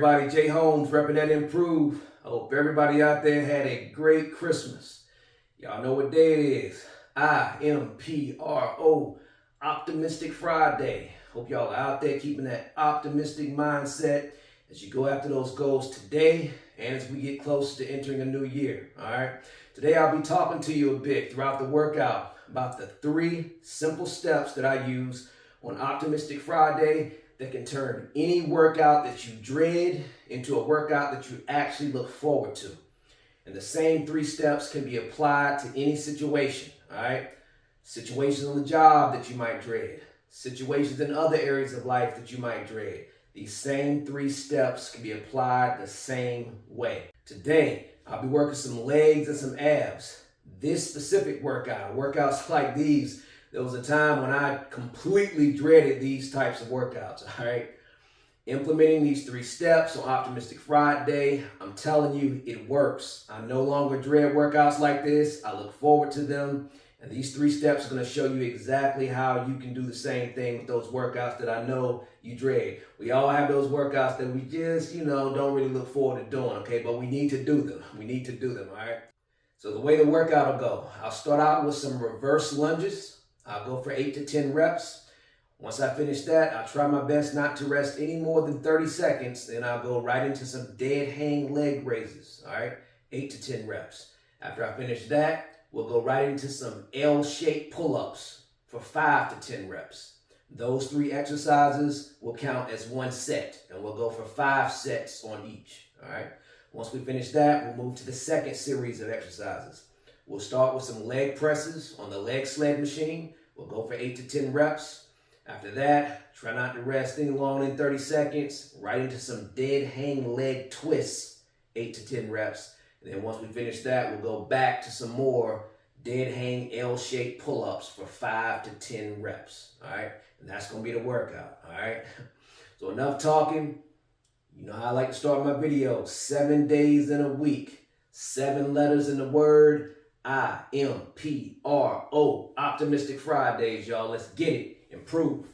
everybody? Jay Holmes, repping that Improve. I hope everybody out there had a great Christmas. Y'all know what day it is. IMPRO, Optimistic Friday. Hope y'all are out there keeping that optimistic mindset as you go after those goals today and as we get close to entering a new year. All right. Today I'll be talking to you a bit throughout the workout about the 3 simple steps that I use on Optimistic Friday that can turn any workout that you dread into a workout that you actually look forward to. And the same 3 steps can be applied to any situation, all right? Situations on the job that you might dread, situations in other areas of life that you might dread. These same 3 steps can be applied the same way. Today, I'll be working some legs and some abs. This specific workout, workouts like these, there was a time when I completely dreaded these types of workouts, all right? Implementing these 3 steps on Optimistic Friday, I'm telling you, it works. I no longer dread workouts like this. I look forward to them. And these 3 steps are going to show you exactly how you can do the same thing with those workouts that I know you dread. We all have those workouts that we just, don't really look forward to doing, okay? But we need to do them. We need to do them, all right? So the way the workout will go, I'll start out with some reverse lunges. I'll go for 8 to 10 reps. Once I finish that, I'll try my best not to rest any more than 30 seconds. Then I'll go right into some dead hang leg raises, all right? 8 to 10 reps. After I finish that, we'll go right into some L-shaped pull-ups for 5 to 10 reps. Those 3 exercises will count as 1 set, and we'll go for 5 sets on each, all right? Once we finish that, we'll move to the second series of exercises. We'll start with some leg presses on the leg sled machine. We'll go for 8 to 10 reps. After that, try not to rest any longer than 30 seconds. Right into some dead hang leg twists, 8 to 10 reps. And then once we finish that, we'll go back to some more dead hang L-shaped pull-ups for 5 to 10 reps. All right? And that's going to be the workout. All right? So enough talking. You know how I like to start my videos. 7 days in a week. 7 letters in the word. IMPRO. Optimistic Fridays, y'all. Let's get it. Improve.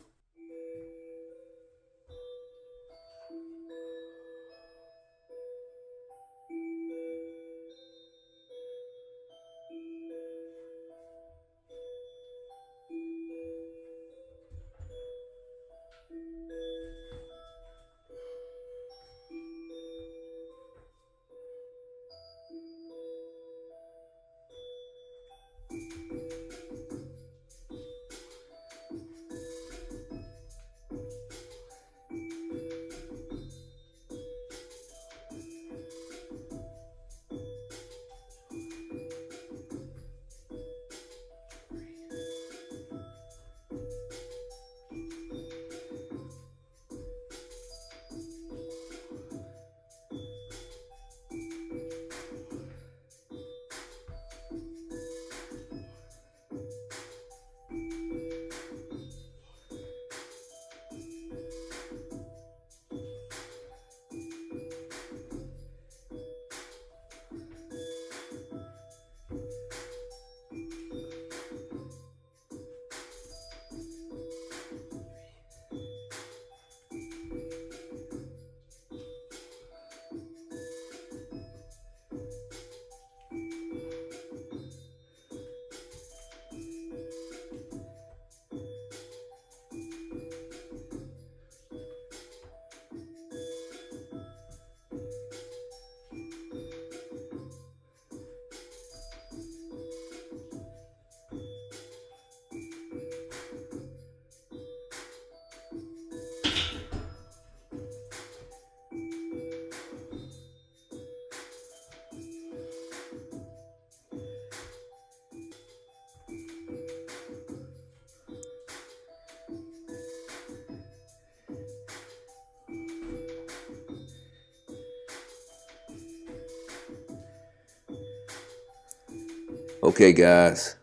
Okay, guys,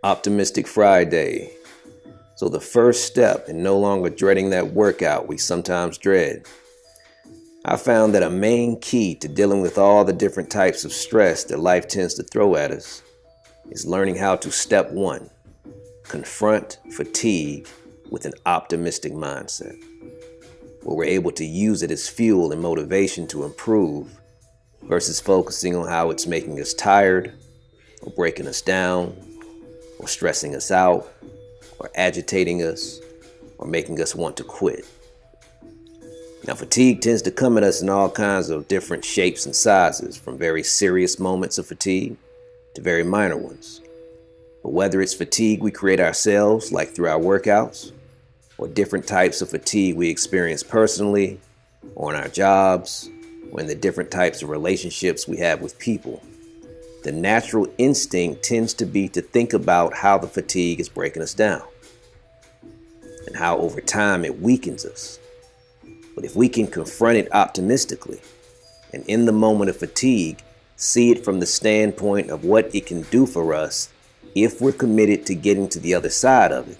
Optimistic Friday. So the first step in no longer dreading that workout we sometimes dread. I found that a main key to dealing with all the different types of stress that life tends to throw at us is learning how to, step 1, confront fatigue with an optimistic mindset. where we're able to use it as fuel and motivation to improve versus focusing on how it's making us tired or breaking us down or stressing us out or agitating us or making us want to quit. Now, fatigue tends to come at us in all kinds of different shapes and sizes, from very serious moments of fatigue to very minor ones. But whether it's fatigue we create ourselves, like through our workouts, or different types of fatigue we experience personally, or in our jobs, or in the different types of relationships we have with people, the natural instinct tends to be to think about how the fatigue is breaking us down and how over time it weakens us. But if we can confront it optimistically and in the moment of fatigue, see it from the standpoint of what it can do for us if we're committed to getting to the other side of it,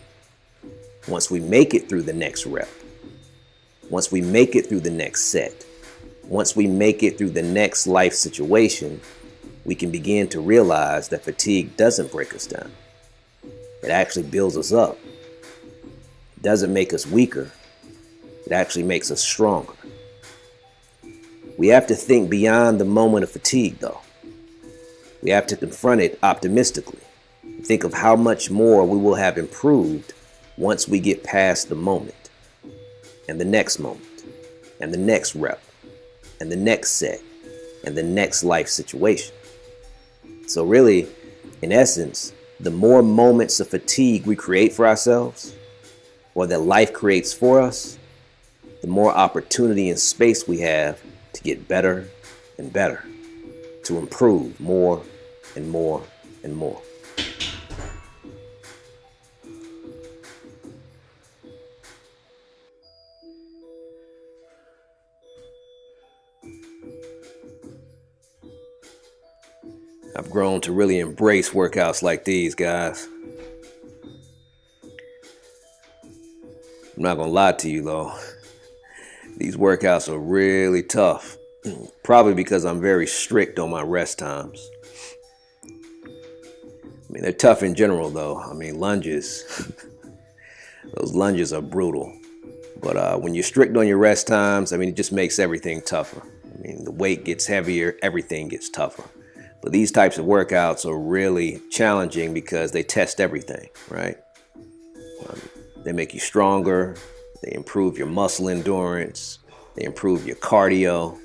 once we make it through the next rep, once we make it through the next set, once we make it through the next life situation, we can begin to realize that fatigue doesn't break us down. It actually builds us up. It doesn't make us weaker. It actually makes us stronger. We have to think beyond the moment of fatigue, though. We have to confront it optimistically. Think of how much more we will have improved once we get past the moment, and the next moment, and the next rep, and the next set, and the next life situation. So really, in essence, the more moments of fatigue we create for ourselves, or that life creates for us, the more opportunity and space we have to get better and better, to improve more and more and more. I've grown to really embrace workouts like these, guys. I'm not gonna lie to you though. These workouts are really tough. Probably because I'm very strict on my rest times. I mean, they're tough in general though. I mean, lunges, those lunges are brutal. But when you're strict on your rest times, I mean, it just makes everything tougher. I mean, the weight gets heavier, everything gets tougher. But these types of workouts are really challenging because they test everything, right? They make you stronger. They improve your muscle endurance. They improve your cardio.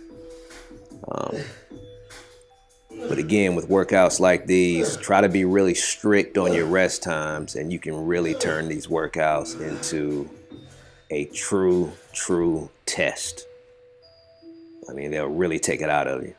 But again, with workouts like these, try to be really strict on your rest times, and you can really turn these workouts into a true test. I mean, they'll really take it out of you.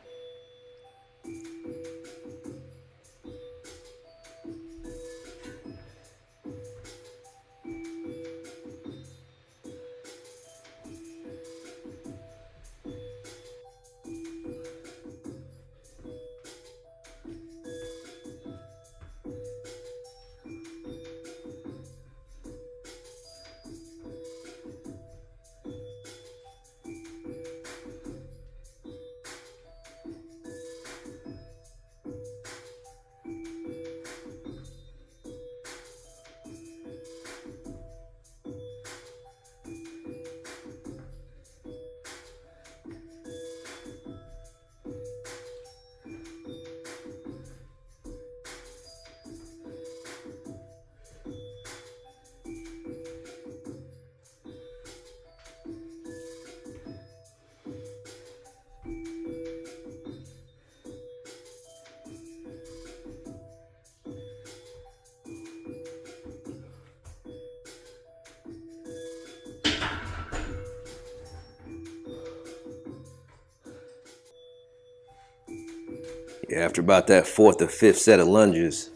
Yeah, after about that fourth or fifth set of lunges,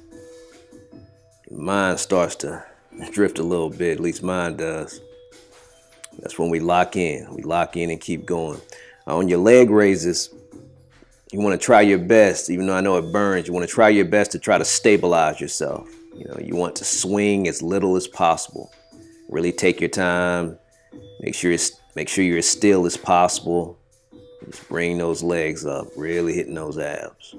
your mind starts to drift a little bit, at least mine does. That's when we lock in. We lock in and keep going. On your leg raises, you want to try your best, even though I know it burns, you want to try your best to try to stabilize yourself. You know, you want to swing as little as possible. Really take your time. Make sure you're as still as possible. Just bring those legs up, really hitting those abs.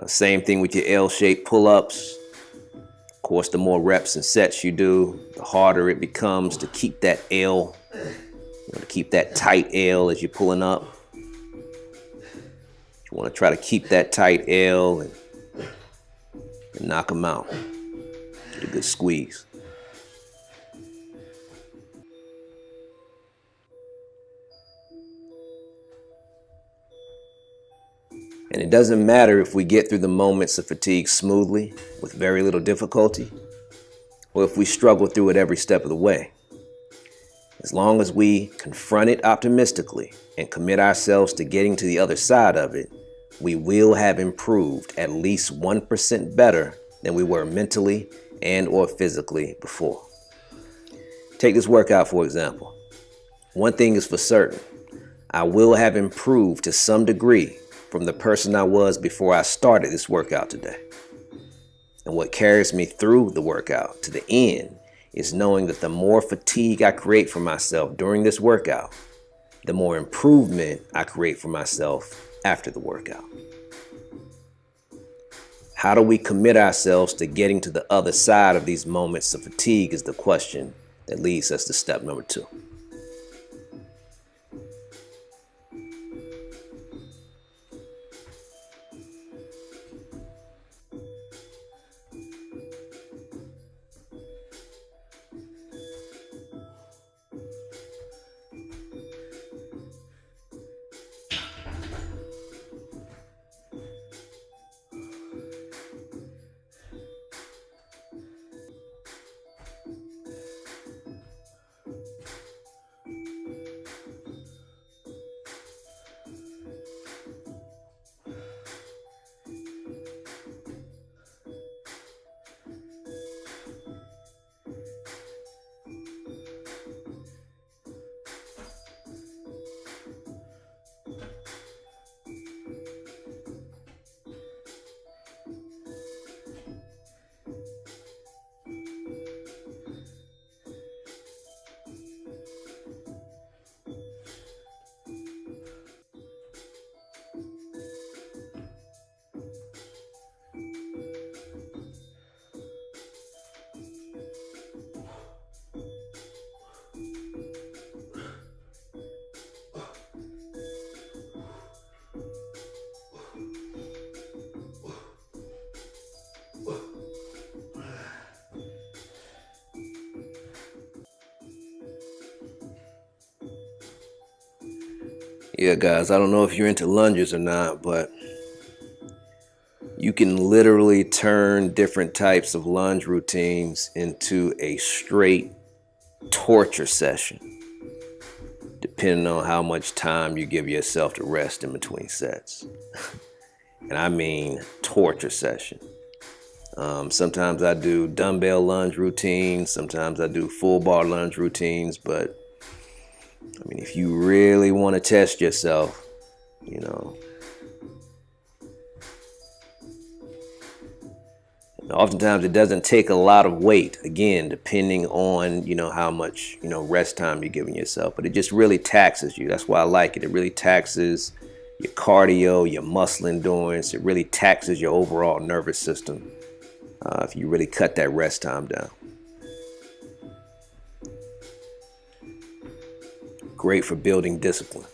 Same thing with your L-shaped pull-ups. course, the more reps and sets you do, the harder it becomes to keep that L, to keep that tight L as you're pulling up. You want to try to keep that tight L and knock them out. Get a good squeeze. And it doesn't matter if we get through the moments of fatigue smoothly, with very little difficulty, or if we struggle through it every step of the way. As long as we confront it optimistically and commit ourselves to getting to the other side of it, we will have improved at least 1% better than we were mentally and or physically before. Take this workout for example. One thing is for certain, I will have improved to some degree from the person I was before I started this workout today. And what carries me through the workout to the end is knowing that the more fatigue I create for myself during this workout, the more improvement I create for myself after the workout. How do we commit ourselves to getting to the other side of these moments of fatigue is the question that leads us to step number 2. Yeah, guys, I don't know if you're into lunges or not, but you can literally turn different types of lunge routines into a straight torture session, depending on how much time you give yourself to rest in between sets. And I mean torture session. Sometimes I do dumbbell lunge routines, sometimes I do full bar lunge routines, but I mean, if you really want to test yourself, oftentimes it doesn't take a lot of weight, again, depending on, how much, rest time you're giving yourself, but it just really taxes you. That's why I like it. It really taxes your cardio, your muscle endurance. It really taxes your overall nervous system if you really cut that rest time down. Great for building discipline.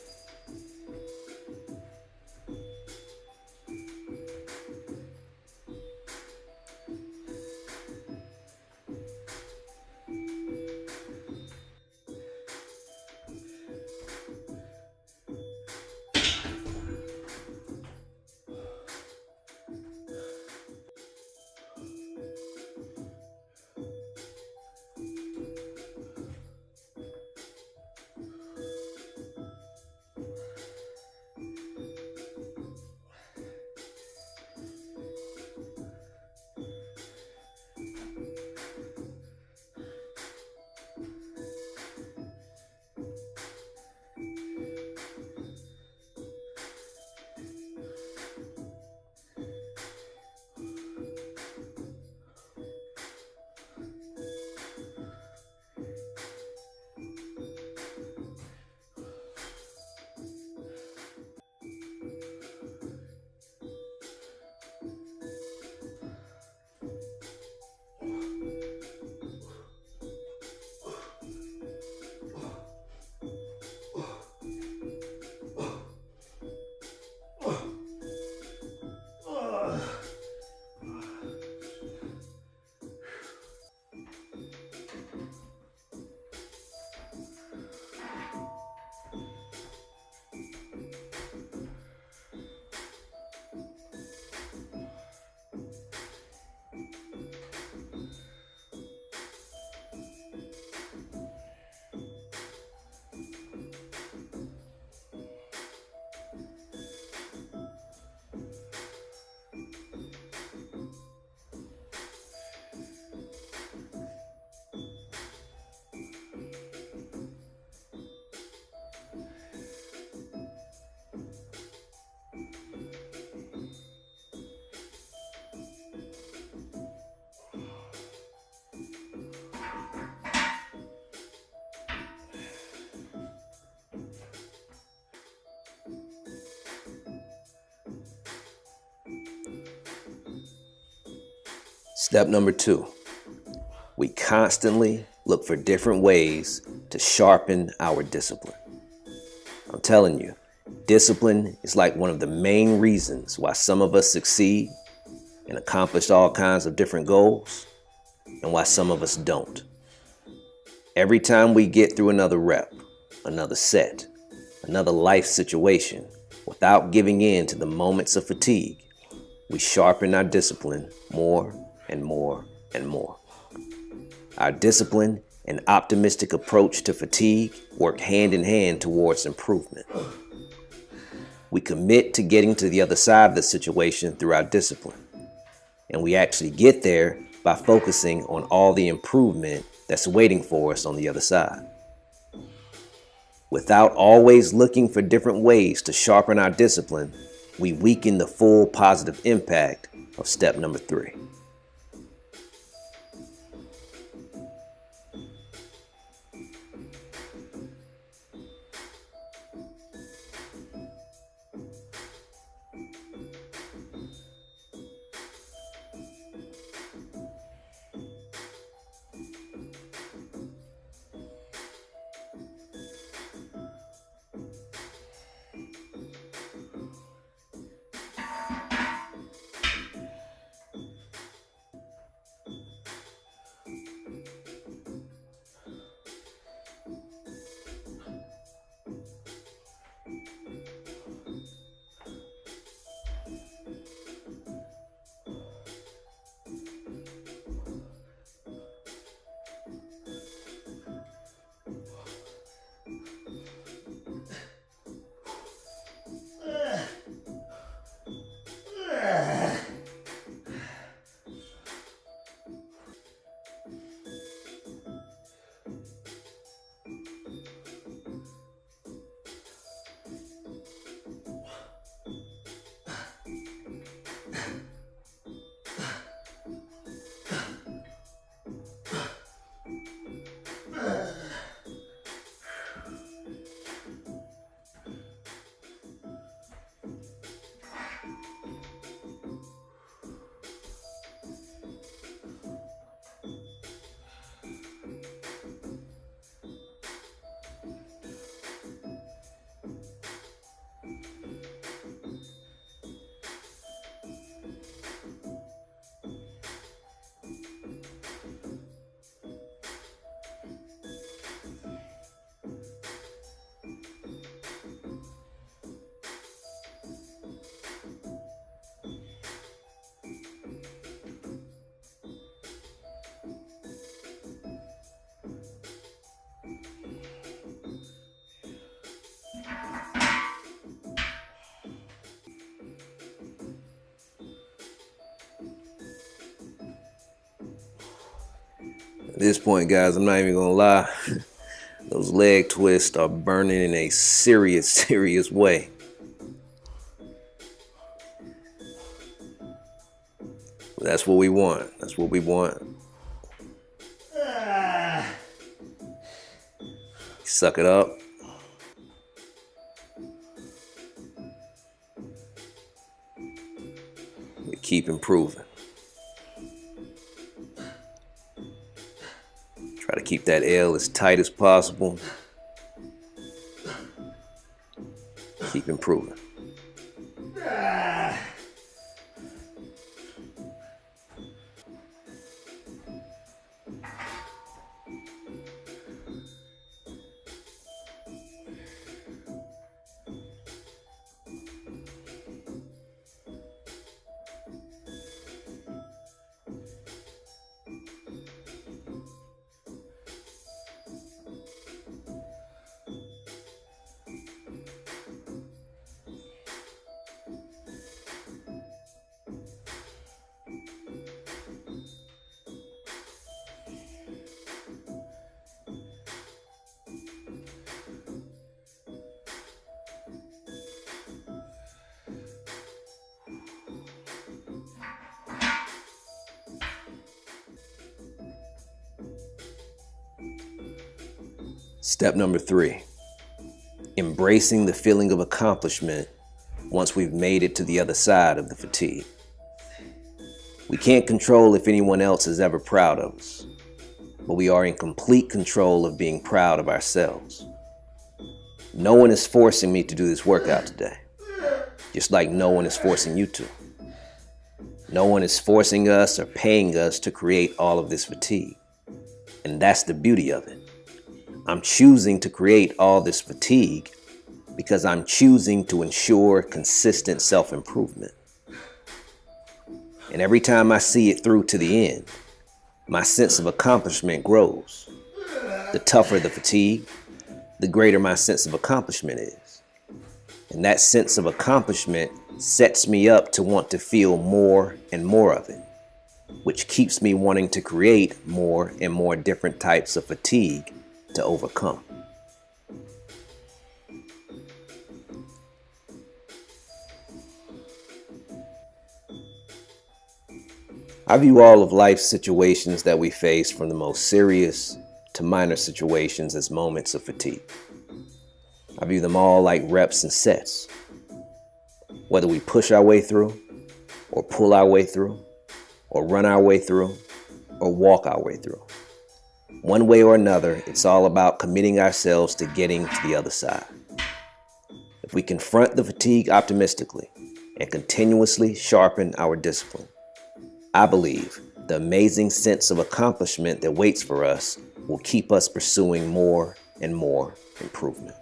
Step number 2, we constantly look for different ways to sharpen our discipline. I'm telling you, discipline is like one of the main reasons why some of us succeed and accomplish all kinds of different goals, and why some of us don't. Every time we get through another rep, another set, another life situation, without giving in to the moments of fatigue, we sharpen our discipline more and more and more. Our discipline and optimistic approach to fatigue work hand in hand towards improvement. We commit to getting to the other side of the situation through our discipline. And we actually get there by focusing on all the improvement that's waiting for us on the other side. Without always looking for different ways to sharpen our discipline, we weaken the full positive impact of step number 3. At this point, guys, I'm not even gonna lie. Those leg twists are burning in a serious, serious way. That's what we want. That's what we want. Suck it up. We keep improving. Try to keep that L as tight as possible. Keep improving. Step number 3, embracing the feeling of accomplishment once we've made it to the other side of the fatigue. We can't control if anyone else is ever proud of us, but we are in complete control of being proud of ourselves. No one is forcing me to do this workout today, just like no one is forcing you to. No one is forcing us or paying us to create all of this fatigue. And that's the beauty of it. I'm choosing to create all this fatigue because I'm choosing to ensure consistent self-improvement. And every time I see it through to the end, my sense of accomplishment grows. The tougher the fatigue, the greater my sense of accomplishment is. And that sense of accomplishment sets me up to want to feel more and more of it, which keeps me wanting to create more and more different types of fatigue to overcome. I view all of life's situations that we face, from the most serious to minor situations, as moments of fatigue. I view them all like reps and sets. Whether we push our way through, or pull our way through, or run our way through, or walk our way through. One way or another, it's all about committing ourselves to getting to the other side. If we confront the fatigue optimistically and continuously sharpen our discipline, I believe the amazing sense of accomplishment that waits for us will keep us pursuing more and more improvement.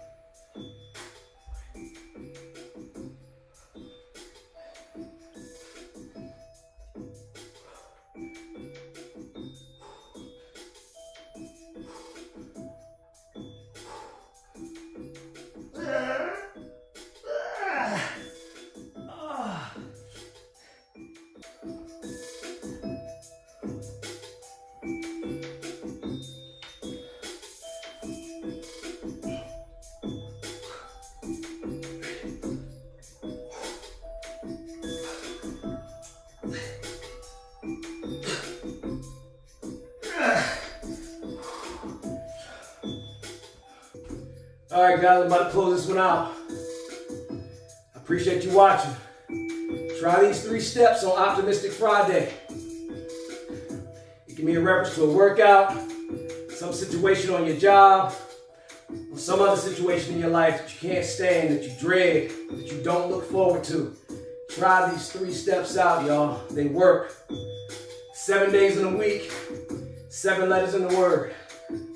All right, guys, I'm about to close this one out. I appreciate you watching. Try these 3 steps on Optimistic Friday. It can be in reference to a workout, some situation on your job, or some other situation in your life that you can't stand, that you dread, that you don't look forward to. Try these 3 steps out, y'all. They work. 7 days in a week, 7 letters in the word.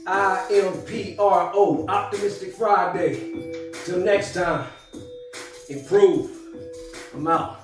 IMPRO, Optimistic Friday. Till next time, improve. I'm out.